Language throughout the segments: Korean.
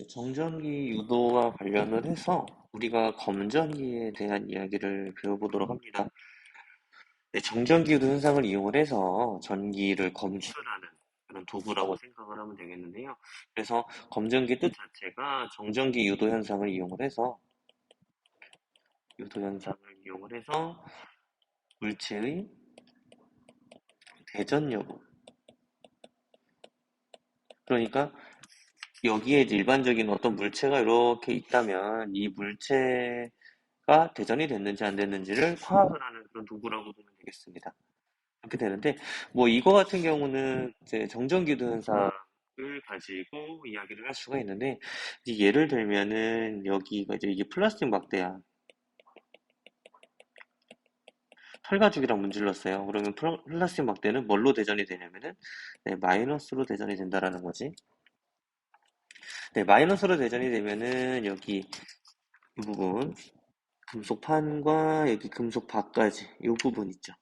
정전기 유도와 관련을 해서 우리가 검전기에 대한 이야기를 배워보도록 합니다. 정전기 유도 현상을 이용을 해서 전기를 검출하는 그런 도구라고 생각을 하면 되겠는데요. 그래서 검전기 뜻 자체가 정전기 유도 현상을 이용을 해서 물체의 대전 여부. 그러니까 여기에 이제 일반적인 어떤 물체가 이렇게 있다면 이 물체가 대전이 됐는지 안 됐는지를 파악을 하는 그런 도구라고 보면 되겠습니다. 그렇게 되는데, 뭐 이거 같은 경우는 이제 정전기도 현상을 가지고 이야기를 할 수가 있는데, 이제 예를 들면은 여기가 이제 이게 플라스틱 막대야. 털가죽이랑 문질렀어요. 그러면 플라스틱 막대는 뭘로 대전이 되냐면은, 네, 마이너스로 대전이 된다라는 거지. 네, 마이너스로 대전이 되면은 여기 이 부분, 금속판과 여기 금속바까지 이 부분 있죠.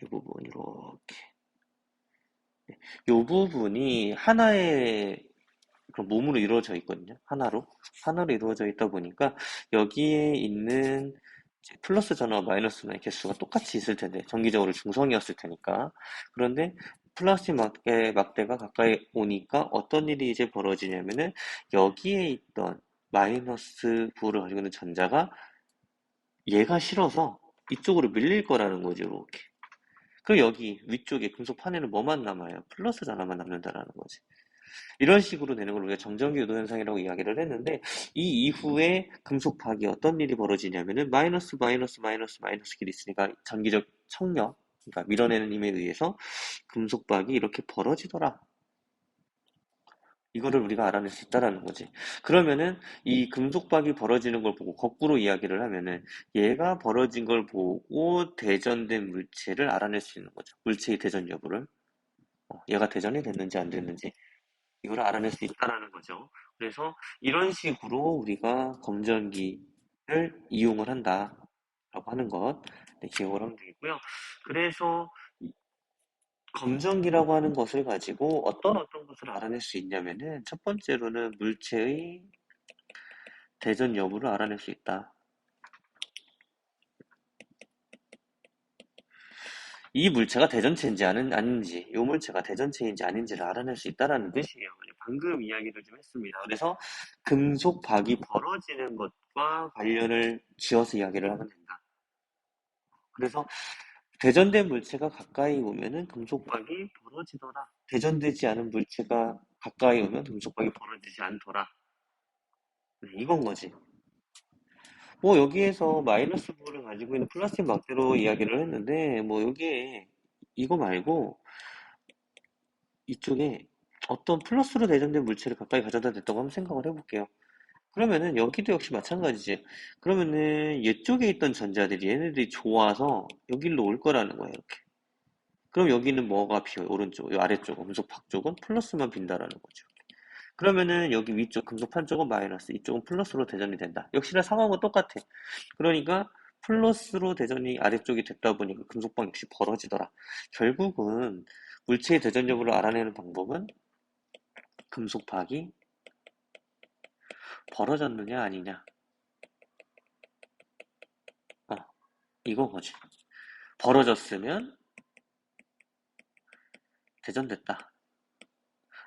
이 부분 이렇게. 이 부분이 하나의 그런 몸으로 이루어져 있거든요. 하나로 이루어져 있다 보니까 여기에 있는 이제 플러스 전화와 마이너스 전화의 개수가 똑같이 있을 텐데 정기적으로 중성이었을 테니까. 그런데 플라스틱 막대가 가까이 오니까 어떤 일이 이제 벌어지냐면은 여기에 있던 마이너스 부호를 가지고 있는 전자가 얘가 싫어서 이쪽으로 밀릴 거라는 거죠, 이렇게. 그럼 여기 위쪽에 금속 판에는 뭐만 남아요? 플러스 전화만 남는다라는 거지. 이런 식으로 되는 걸 우리가 정전기 유도 현상이라고 이야기를 했는데 이 이후에 금속박이 어떤 일이 벌어지냐면은 마이너스 길이 있으니까 전기적 청력, 그러니까 밀어내는 힘에 의해서 금속박이 이렇게 벌어지더라. 이거를 우리가 알아낼 수 있다라는 거지. 그러면은 이 금속박이 벌어지는 걸 보고 거꾸로 이야기를 하면은 얘가 벌어진 걸 보고 대전된 물체를 알아낼 수 있는 거죠. 물체의 대전 여부를. 얘가 대전이 됐는지 안 됐는지. 이걸 알아낼 수 있다라는 거죠. 그래서 이런 식으로 우리가 검전기를 이용을 한다라고 하는 것, 네, 기억을 하면 되겠고요. 그래서 검전기라고 하는 것을 가지고 어떤 것을 알아낼 수 있냐면은 첫 번째로는 물체의 대전 여부를 알아낼 수 있다. 이 물체가 대전체인지 아닌지, 이 물체가 대전체인지 아닌지를 알아낼 수 있다라는 뜻이에요. 방금 이야기를 좀 했습니다. 그래서 금속박이 벌어지는 것과 관련을 지어서 이야기를 하면 된다. 그래서 대전된 물체가 가까이 오면은 금속박이 벌어지더라. 대전되지 않은 물체가 가까이 오면 금속박이 벌어지지 않더라. 네, 이건 거지. 뭐 여기에서 마이너스 부를 가지고 있는 플라스틱 막대로 이야기를 했는데 뭐 여기에 이거 말고 이쪽에 어떤 플러스로 대전된 물체를 가까이 가져다 댔다고 한번 생각을 해볼게요. 그러면은 여기도 역시 마찬가지지. 그러면은 이쪽에 있던 전자들이 얘네들이 좋아서 여기로 올 거라는 거예요, 이렇게. 그럼 여기는 뭐가 비어요? 오른쪽, 이 아래쪽, 금속박 쪽은 플러스만 빈다라는 거죠. 그러면은 여기 위쪽 금속판 쪽은 마이너스, 이쪽은 플러스로 대전이 된다. 역시나 상황은 똑같아. 그러니까 플러스로 대전이 아래쪽이 됐다 보니까 금속방 역시 벌어지더라. 결국은 물체의 대전 여부를 알아내는 방법은 금속박이 벌어졌느냐 아니냐. 어, 이거 거지. 벌어졌으면 대전됐다.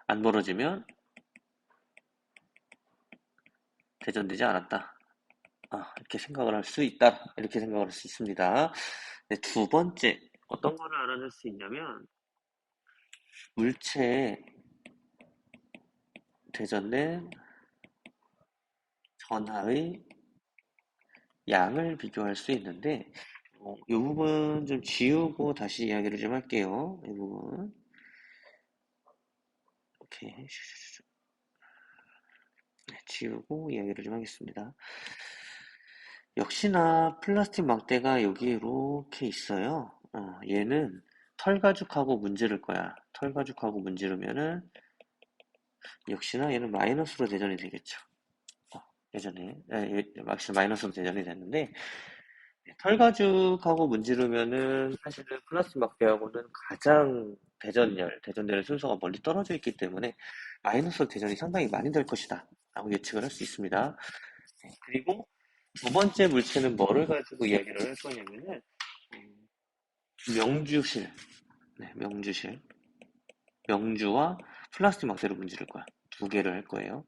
안 벌어지면 대전되지 않았다. 이렇게 생각을 할 수 있다. 이렇게 생각을 할 수 있습니다. 네, 두 번째, 어떤 거를 알아낼 수 있냐면, 물체에 대전된 전하의 양을 비교할 수 있는데, 이 부분 좀 지우고 다시 이야기를 좀 할게요. 이 부분. 이렇게 네, 지우고 이야기를 좀 하겠습니다. 역시나 플라스틱 막대가 여기 이렇게 있어요. 얘는 털가죽하고 문지를 거야. 털가죽하고 문지르면은 역시나 얘는 마이너스로 대전이 되겠죠. 예전에 역시 마이너스로 대전이 됐는데 털가죽하고 문지르면은 사실은 플라스틱 막대하고는 가장 대전되는 순서가 멀리 떨어져 있기 때문에 마이너스 대전이 상당히 많이 될 것이다 라고 예측을 할 수 있습니다. 네, 그리고 두 번째 물체는 뭐를 가지고 이야기를 할 거냐면은 음, 명주실, 네, 명주와 플라스틱 막대를 문지를 거야. 두 개를 할 거예요.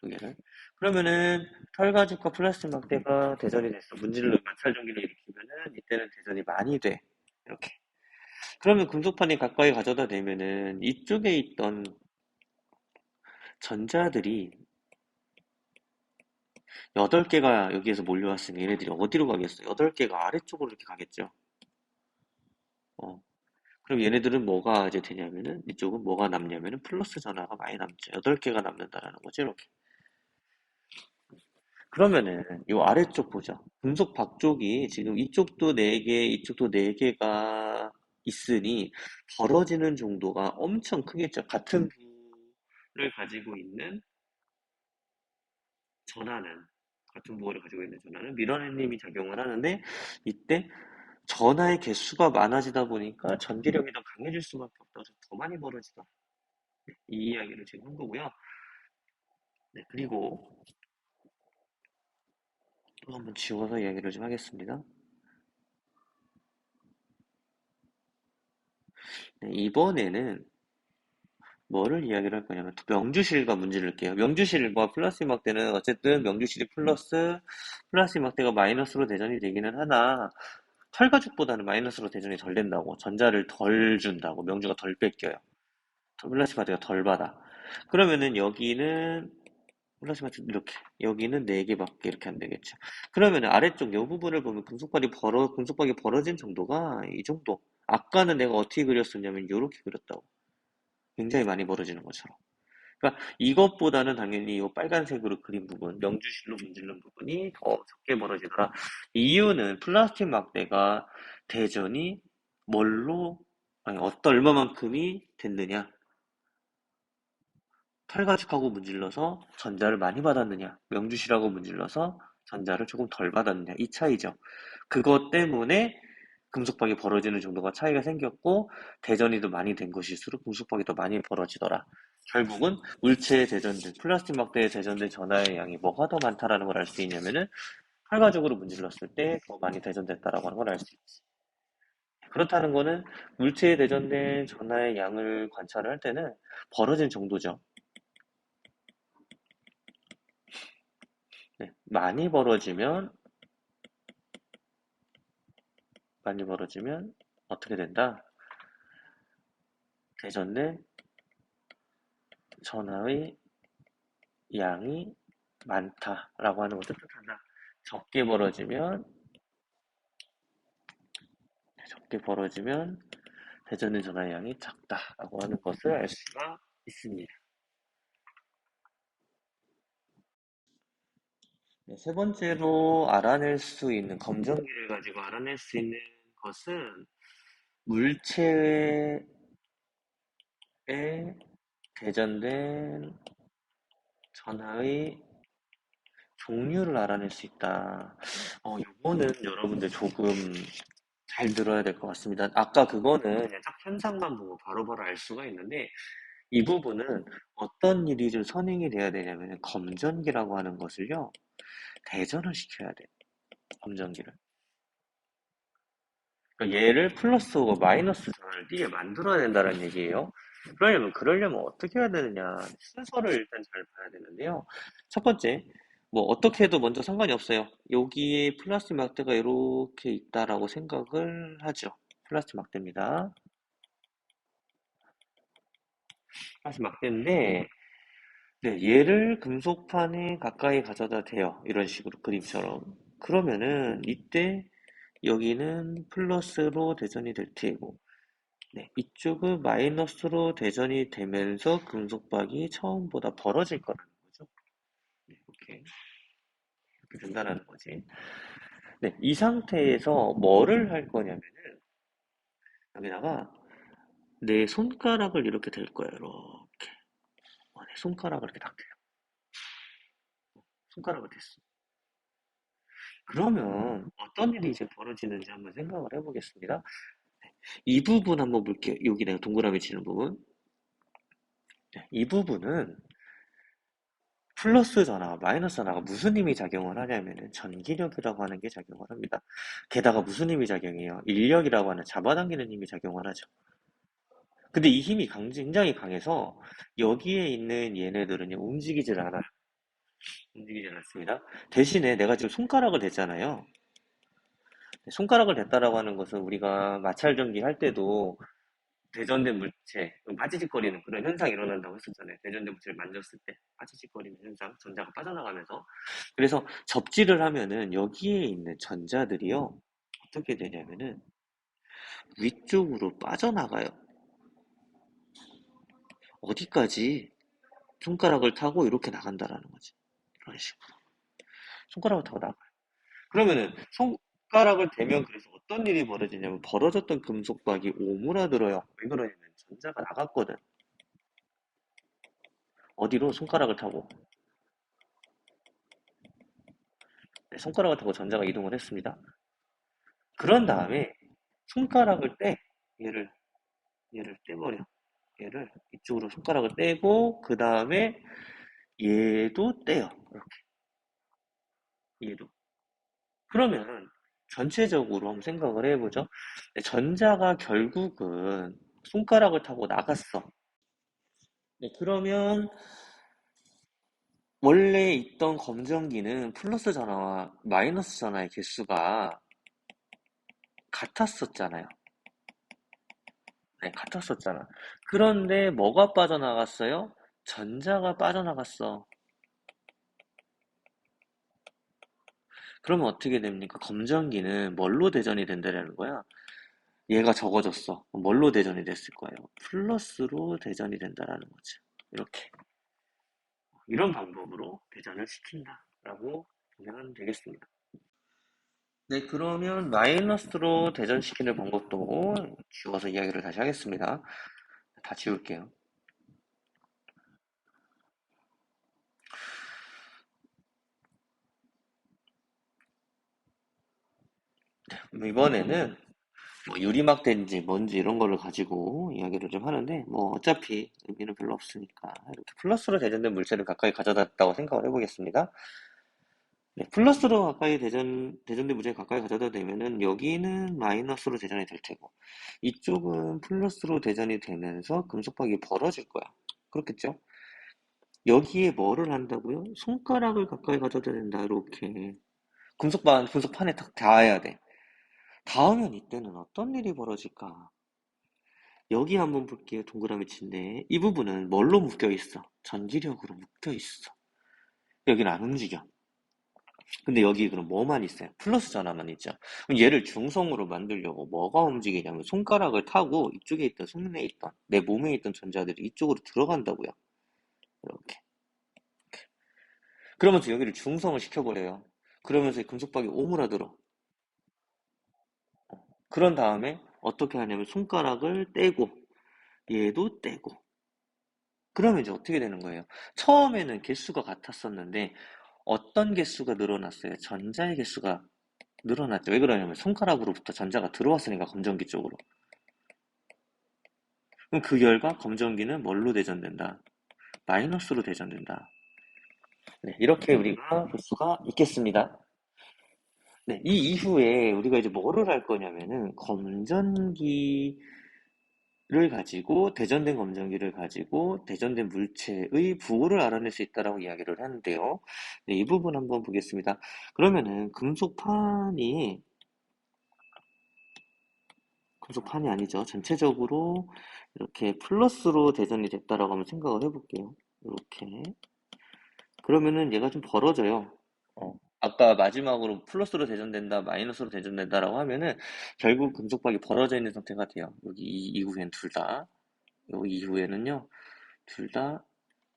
두 개를. 그러면은 털가죽과 플라스틱 막대가 대전이 됐어. 문질러 마찰 전기를 일으키면은 이때는 대전이 많이 돼. 이렇게. 그러면 금속판이 가까이 가져다 대면은 이쪽에 있던 전자들이 8개가 여기에서 몰려왔으면 얘네들이 어디로 가겠어? 8개가 아래쪽으로 이렇게 가겠죠. 어. 그럼 얘네들은 뭐가 이제 되냐면은 이쪽은 뭐가 남냐면은 플러스 전화가 많이 남죠. 8개가 남는다라는 거죠. 이렇게. 그러면은 이 아래쪽 보자. 금속 박 쪽이 지금 이쪽도 4개, 이쪽도 4개가 있으니 벌어지는 정도가 엄청 크겠죠. 같은 부를 가지고 있는 전하는 같은 부호를 가지고 있는 전하는 밀어내림이 작용을 하는데 이때 전하의 개수가 많아지다 보니까 전기력이 더 강해질 수밖에 없어서 더 많이 벌어지다. 이 이야기를 지금 한 거고요. 네, 그리고 또 한번 지워서 이야기를 좀 하겠습니다. 네, 이번에는 뭐를 이야기를 할 거냐면 명주실과 문제를 할게요. 명주실과 플러스 막대는 어쨌든 명주실이 플러스 막대가 마이너스로 대전이 되기는 하나 털가죽보다는 마이너스로 대전이 덜 된다고 전자를 덜 준다고 명주가 덜 뺏겨요. 플러스 막대가 덜 받아. 그러면은 여기는 플러스 막대 이렇게 여기는 4개밖에 이렇게 안 되겠죠. 그러면은 아래쪽 이 부분을 보면 금속박이 벌어진 정도가 이 정도. 아까는 내가 어떻게 그렸었냐면 이렇게 그렸다고. 굉장히 많이 벌어지는 것처럼. 그러니까 이것보다는 당연히 이 빨간색으로 그린 부분, 명주실로 문지른 부분이 더 적게 벌어지더라. 이유는 플라스틱 막대가 대전이 뭘로, 아니, 얼마만큼이 됐느냐. 털가죽하고 문질러서 전자를 많이 받았느냐. 명주실하고 문질러서 전자를 조금 덜 받았느냐. 이 차이죠. 그것 때문에 금속박이 벌어지는 정도가 차이가 생겼고 대전이 더 많이 된 것일수록 금속박이 더 많이 벌어지더라. 결국은 물체의 대전들, 플라스틱 막대에 대전된 전하의 양이 뭐가 더 많다라는 걸 알 수 있냐면은 결과적으로 문질렀을 때 더 많이 대전됐다라고 하는 걸 알 수 있지. 그렇다는 거는 물체에 대전된 전하의 양을 관찰을 할 때는 벌어진 정도죠. 네, 많이 벌어지면 어떻게 된다? 대전된 전하의 양이 많다라고 하는 것을 뜻한다. 적게 벌어지면 적게 벌어지면 대전의 전하의 양이 작다라고 하는 것을 알 수가 있습니다. 네, 세 번째로 알아낼 수 있는 검정기를 가지고 알아낼 수 있는 것은 물체에 대전된 전하의 종류를 알아낼 수 있다. 요거는 여러분들 조금 잘 들어야 될 것 같습니다. 아까 그거는 그냥 딱 현상만 보고 바로바로 알 수가 있는데 이 부분은 어떤 일이 좀 선행이 돼야 되냐면 검전기라고 하는 것을요 대전을 시켜야 돼. 검전기를. 그러니까 얘를 플러스고 마이너스 전환을 띄게 만들어야 된다는 얘기예요. 그러려면 어떻게 해야 되느냐 순서를 일단 잘 봐야 되는데요. 첫 번째 뭐 어떻게 해도 먼저 상관이 없어요. 여기에 플라스틱 막대가 이렇게 있다라고 생각을 하죠. 플라스틱 막대입니다. 플라스틱 막대인데 네, 얘를 금속판에 가까이 가져다 대요. 이런 식으로 그림처럼. 그러면은 이때 여기는 플러스로 대전이 될 테고 네, 이쪽은 마이너스로 대전이 되면서 금속박이 처음보다 벌어질 거라는 거죠. 네, 이렇게 된다는 거지. 네, 이 상태에서 뭐를 할 거냐면은 여기다가 내 손가락을 이렇게 댈 거예요. 이렇게. 내 손가락을 이렇게 딱 대요. 손가락을 댔어. 그러면 어떤 일이 이제 벌어지는지 한번 생각을 해보겠습니다. 이 부분 한번 볼게요. 여기 내가 동그라미 치는 부분. 네, 이 부분은 플러스 전화, 마이너스 전화가 무슨 힘이 작용을 하냐면은 전기력이라고 하는 게 작용을 합니다. 게다가 무슨 힘이 작용해요? 인력이라고 하는 잡아당기는 힘이 작용을 하죠. 근데 이 힘이 굉장히 강해서 여기에 있는 얘네들은요, 움직이질 않아요. 움직이질 않습니다. 대신에 내가 지금 손가락을 댔잖아요. 손가락을 댔다라고 하는 것은 우리가 마찰 전기 할 때도 대전된 물체, 빠지직거리는 그런 현상이 일어난다고 했었잖아요. 대전된 물체를 만졌을 때 빠지직거리는 현상, 전자가 빠져나가면서. 그래서 접지를 하면은 여기에 있는 전자들이요, 어떻게 되냐면은 위쪽으로 빠져나가요. 어디까지? 손가락을 타고 이렇게 나간다라는 거지. 이런 식으로. 손가락을 타고 나가요. 그러면은 손가락을 대면 그래서 어떤 일이 벌어지냐면 벌어졌던 금속박이 오므라들어요. 왜 그러냐면 전자가 나갔거든. 어디로? 손가락을 타고. 네, 손가락을 타고 전자가 이동을 했습니다. 그런 다음에 손가락을 떼. 얘를, 얘를 떼버려. 얘를 이쪽으로 손가락을 떼고, 그 다음에 얘도 떼요. 이렇게. 얘도. 그러면 전체적으로 한번 생각을 해보죠. 네, 전자가 결국은 손가락을 타고 나갔어. 네, 그러면 원래 있던 검정기는 플러스 전화와 마이너스 전화의 개수가 같았었잖아요. 네, 같았었잖아. 그런데 뭐가 빠져나갔어요? 전자가 빠져나갔어. 그러면 어떻게 됩니까? 검정기는 뭘로 대전이 된다는 거야? 얘가 적어졌어. 뭘로 대전이 됐을 거예요? 플러스로 대전이 된다라는 거지. 이렇게. 이런 방법으로 대전을 시킨다라고 보면 되겠습니다. 네, 그러면 마이너스로 대전시키는 방법도 지워서 이야기를 다시 하겠습니다. 다 지울게요. 이번에는 뭐 유리막대인지 뭔지 이런 거를 가지고 이야기를 좀 하는데 뭐 어차피 의미는 별로 없으니까 이렇게 플러스로 대전된 물체를 가까이 가져다 뒀다고 생각을 해보겠습니다. 네, 플러스로 가까이 대전된 물체를 가까이 가져다 대면은 여기는 마이너스로 대전이 될 테고 이쪽은 플러스로 대전이 되면서 금속박이 벌어질 거야. 그렇겠죠? 여기에 뭐를 한다고요? 손가락을 가까이 가져다 댄다. 이렇게 금속판에 딱 닿아야 돼. 닿으면 이때는 어떤 일이 벌어질까? 여기 한번 볼게요. 동그라미 친데 이 부분은 뭘로 묶여 있어? 전기력으로 묶여 있어. 여기는 안 움직여. 근데 여기 그럼 뭐만 있어요? 플러스 전화만 있죠. 그럼 얘를 중성으로 만들려고 뭐가 움직이냐면 손가락을 타고 이쪽에 있던 손에 있던 내 몸에 있던 전자들이 이쪽으로 들어간다고요. 이렇게. 그러면서 여기를 중성을 시켜버려요. 그러면서 이 금속박이 오므라들어. 그런 다음에 어떻게 하냐면 손가락을 떼고 얘도 떼고 그러면 이제 어떻게 되는 거예요? 처음에는 개수가 같았었는데 어떤 개수가 늘어났어요? 전자의 개수가 늘어났죠. 왜 그러냐면 손가락으로부터 전자가 들어왔으니까 검정기 쪽으로. 그럼 그 결과 검정기는 뭘로 대전된다? 마이너스로 대전된다. 네, 이렇게 우리가 볼 수가 있겠습니다. 네, 이 이후에 우리가 이제 뭐를 할 거냐면은 검전기를 가지고 대전된 검전기를 가지고 대전된 물체의 부호를 알아낼 수 있다라고 이야기를 하는데요. 네, 이 부분 한번 보겠습니다. 그러면은 금속판이 아니죠. 전체적으로 이렇게 플러스로 대전이 됐다라고 한번 생각을 해볼게요. 이렇게. 그러면은 얘가 좀 벌어져요. 아까 마지막으로 플러스로 대전된다, 마이너스로 대전된다라고 하면은 결국 금속박이 벌어져 있는 상태가 돼요. 여기 이후엔 둘 다. 여기 이후에는요, 둘 다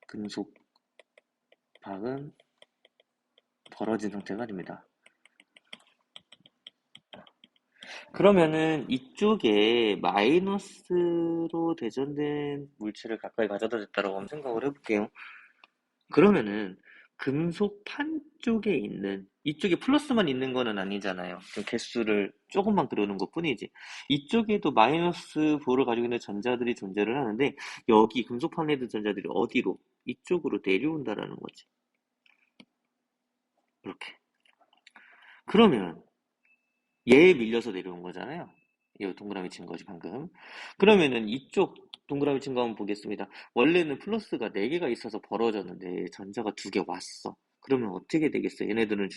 금속박은 벌어진 상태가 됩니다. 그러면은 이쪽에 마이너스로 대전된 물체를 가까이 가져다 댔다라고 한번 생각을 해볼게요. 그러면은 금속판 쪽에 있는, 이쪽에 플러스만 있는 거는 아니잖아요. 그 개수를 조금만 그러는 것 뿐이지. 이쪽에도 마이너스 부호를 가지고 있는 전자들이 존재를 하는데, 여기 금속판에 있는 전자들이 어디로? 이쪽으로 내려온다라는 거지. 이렇게. 그러면 얘에 밀려서 내려온 거잖아요. 이 동그라미 친 거지, 방금. 그러면은 이쪽 동그라미 친 거 한번 보겠습니다. 원래는 플러스가 4개가 있어서 벌어졌는데 전자가 2개 왔어. 그러면 어떻게 되겠어? 얘네들은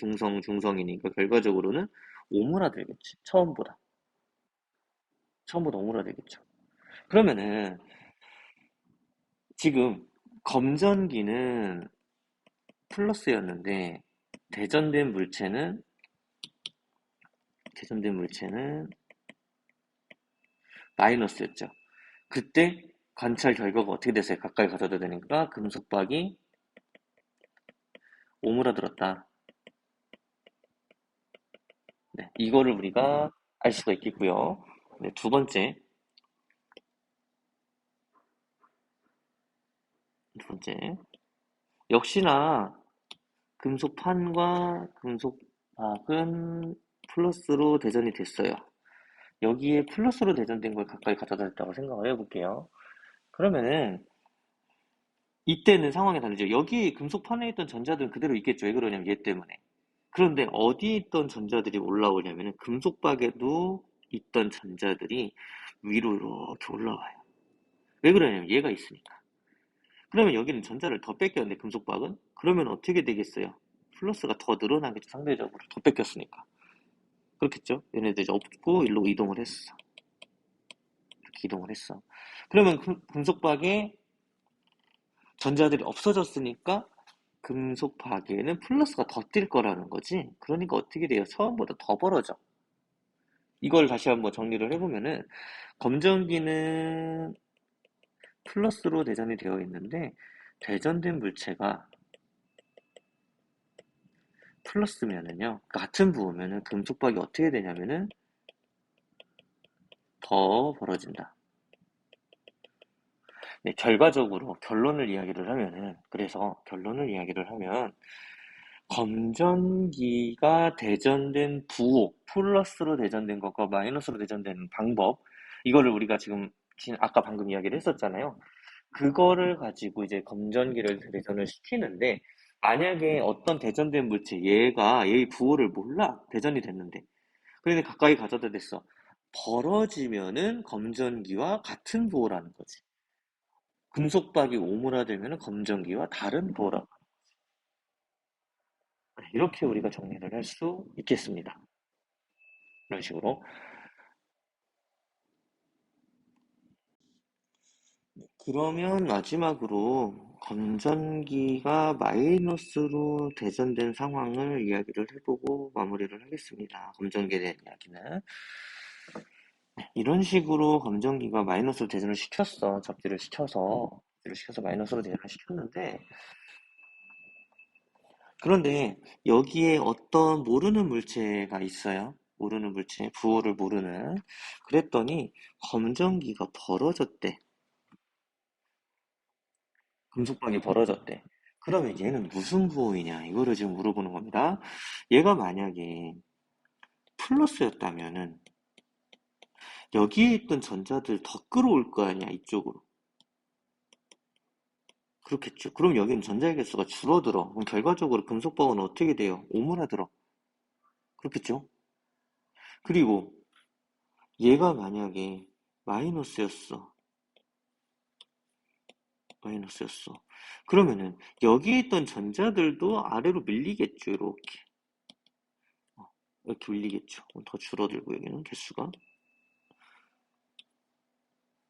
중성이니까 결과적으로는 오므라들겠지. 처음보다. 처음보다 오므라들겠죠. 그러면은 지금 검전기는 플러스였는데 대전된 물체는 대전된 물체는 마이너스였죠. 그때 관찰 결과가 어떻게 됐어요? 가까이 가져다 대니까 금속박이 오므라들었다. 네, 이거를 우리가 알 수가 있겠고요. 네, 두 번째. 역시나 금속판과 금속박은 플러스로 대전이 됐어요. 여기에 플러스로 대전된 걸 가까이 가져다 댔다고 생각을 해볼게요. 그러면은 이때는 상황이 다르죠. 여기 금속판에 있던 전자들은 그대로 있겠죠. 왜 그러냐면 얘 때문에. 그런데 어디에 있던 전자들이 올라오냐면은 금속박에도 있던 전자들이 위로 이렇게 올라와요. 왜 그러냐면 얘가 있으니까. 그러면 여기는 전자를 더 뺏겼는데 금속박은? 그러면 어떻게 되겠어요? 플러스가 더 늘어나겠죠. 상대적으로 더 뺏겼으니까. 그렇겠죠? 얘네들이 없고 일로 이동을 했어. 이렇게 이동을 했어. 그러면 금속박에 전자들이 없어졌으니까 금속박에는 플러스가 더 뛸 거라는 거지. 그러니까 어떻게 돼요? 처음보다 더 벌어져. 이걸 다시 한번 정리를 해보면은 검정기는 플러스로 대전이 되어 있는데 대전된 물체가 플러스면은요 같은 부호면은 금속박이 어떻게 되냐면은 더 벌어진다. 네, 결과적으로 결론을 이야기를 하면 검전기가 대전된 부호 플러스로 대전된 것과 마이너스로 대전되는 방법, 이거를 우리가 지금 아까 방금 이야기를 했었잖아요. 그거를 가지고 이제 검전기를 대전을 시키는데, 만약에 어떤 대전된 물체, 얘가 얘의 부호를 몰라. 대전이 됐는데. 그런데 가까이 가져다 댔어. 벌어지면은 검전기와 같은 부호라는 거지. 금속박이 오므라들면은 검전기와 다른 부호라고. 이렇게 우리가 정리를 할 수 있겠습니다. 이런 식으로. 그러면 마지막으로 건전기가 마이너스로 대전된 상황을 이야기를 해보고 마무리를 하겠습니다. 검전기에 대한 이야기는. 이런 식으로 검전기가 마이너스로 대전을 시켰어. 접지를 시켜서 마이너스로 대전을 시켰는데, 그런데 여기에 어떤 모르는 물체가 있어요. 모르는 물체, 부호를 모르는. 그랬더니 검전기가 벌어졌대. 금속박이 벌어졌대. 그러면 얘는 무슨 부호이냐? 이거를 지금 물어보는 겁니다. 얘가 만약에 플러스였다면은 여기에 있던 전자들 더 끌어올 거 아니야, 이쪽으로. 그렇겠죠. 그럼 여기는 전자의 개수가 줄어들어. 그럼 결과적으로 금속박은 어떻게 돼요? 오므라들어. 그렇겠죠. 그리고 얘가 만약에 마이너스였어. 마이너스였어. 그러면은 여기에 있던 전자들도 아래로 밀리겠죠. 이렇게. 이렇게 밀리겠죠. 더 줄어들고 여기는 개수가.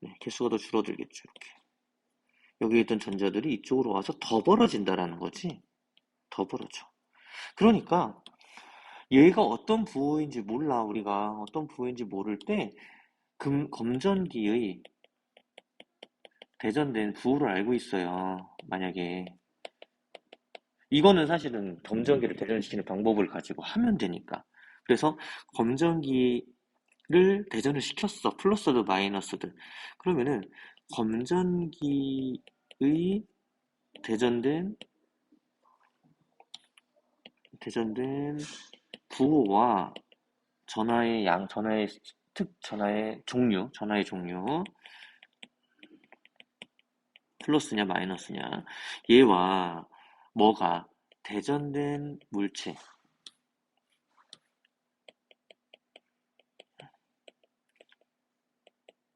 네, 개수가 더 줄어들겠죠. 이렇게. 여기 있던 전자들이 이쪽으로 와서 더 벌어진다라는 거지. 더 벌어져. 그러니까 얘가 어떤 부호인지 몰라. 우리가 어떤 부호인지 모를 때 검전기의 대전된 부호를 알고 있어요. 만약에 이거는 사실은 검전기를 대전시키는 방법을 가지고 하면 되니까. 그래서 검전기를 대전을 시켰어. 플러스든 마이너스든. 그러면은 검전기의 대전된 대전된 부호와 전화의 양, 전화의 종류, 플러스냐, 마이너스냐. 얘와 뭐가 대전된 물체,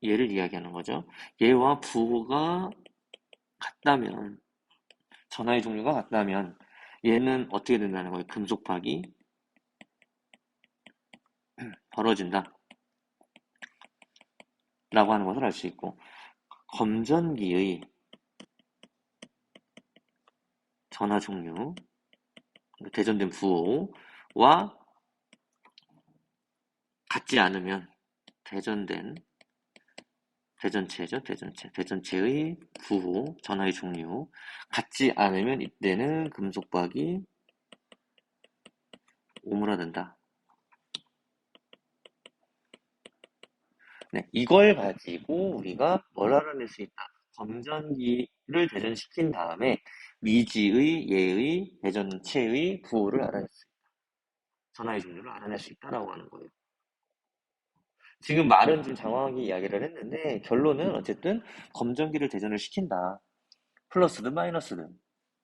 얘를 이야기하는 거죠. 얘와 부호가 같다면, 전화의 종류가 같다면, 얘는 어떻게 된다는 거예요? 금속박이 벌어진다. 라고 하는 것을 알 수 있고, 검전기의 전화 종류, 대전된 부호와 같지 않으면, 대전된, 대전체죠, 대전체의 부호, 전화의 종류, 같지 않으면 이때는 금속박이 오므라든다. 네, 이걸 가지고 우리가 뭘 알아낼 수 있다. 검전기를 대전시킨 다음에 미지의, 예의, 대전체의 부호를 알아낼 수 있다. 전화의 종류를 알아낼 수 있다라고 하는 거예요. 지금 말은 좀 장황하게 이야기를 했는데 결론은 어쨌든 검전기를 대전을 시킨다. 플러스든 마이너스든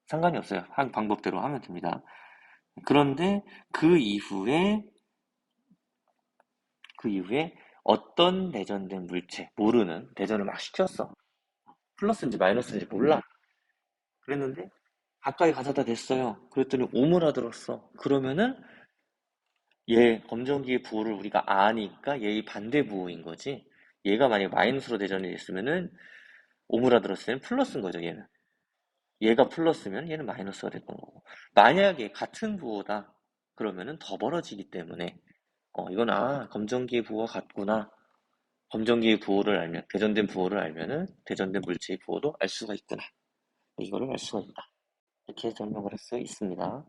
상관이 없어요. 한 방법대로 하면 됩니다. 그런데 그 이후에 어떤 대전된 물체, 모르는 대전을 막 시켰어. 플러스인지 마이너스인지 몰라. 그랬는데 가까이 가져다 댔어요. 그랬더니 오므라들었어. 그러면은 얘 검정기의 부호를 우리가 아니까 얘의 반대 부호인 거지. 얘가 만약에 마이너스로 대전이 됐으면은 오므라들었을 때는 플러스인 거죠, 얘는. 얘가 플러스면 얘는 마이너스가 됐던 거고. 만약에 같은 부호다. 그러면은 더 벌어지기 때문에 이건 검정기의 부호가 같구나. 검정기의 부호를 알면, 대전된 부호를 알면은 대전된 물체의 부호도 알 수가 있구나. 이거를 알 수가 있다. 이렇게 설명을 할 수 있습니다.